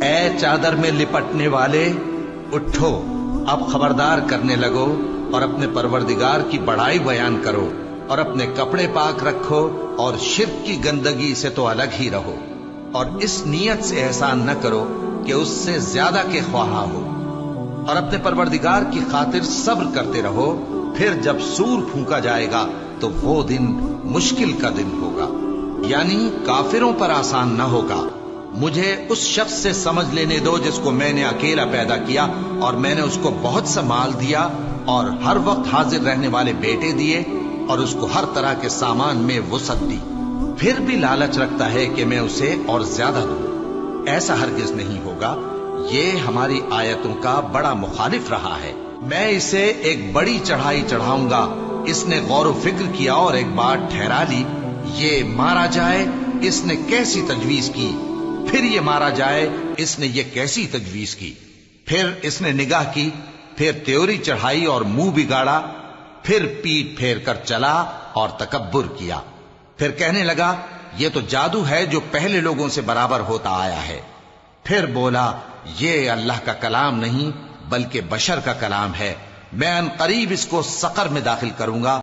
اے چادر میں لپٹنے والے، اٹھو، اب خبردار کرنے لگو اور اپنے پروردگار کی بڑائی بیان کرو، اور اپنے کپڑے پاک رکھو اور شرک کی گندگی سے تو الگ ہی رہو، اور اس نیت سے احسان نہ کرو کہ اس سے زیادہ کے خواہاں ہو، اور اپنے پروردگار کی خاطر صبر کرتے رہو، پھر جب سور پھونکا جائے گا تو وہ دن مشکل کا دن ہوگا، یعنی کافروں پر آسان نہ ہوگا۔ مجھے اس شخص سے سمجھ لینے دو جس کو میں نے اکیلا پیدا کیا، اور میں نے اس کو بہت سا مال دیا اور ہر وقت حاضر رہنے والے بیٹے دیے، اور اس کو ہر طرح کے سامان میں وسعت دی، پھر بھی لالچ رکھتا ہے کہ میں اسے اور زیادہ دوں۔ ایسا ہرگز نہیں ہوگا، یہ ہماری آیتوں کا بڑا مخالف رہا ہے۔ میں اسے ایک بڑی چڑھائی چڑھاؤں گا، اس نے غور و فکر کیا اور ایک بات ٹھہرا لی، یہ مارا جائے، اس نے کیسی تجویز کی، پھر یہ مارا جائے، اس نے یہ کیسی تجویز کی، پھر اس نے نگاہ کی، پھر تیوری چڑھائی اور منہ بگاڑا، پھر پیٹ پھیر کر چلا اور تکبر کیا، پھر کہنے لگا یہ تو جادو ہے جو پہلے لوگوں سے برابر ہوتا آیا ہے، پھر بولا یہ اللہ کا کلام نہیں بلکہ بشر کا کلام ہے، میں ان قریب اس کو سقر میں داخل کروں گا۔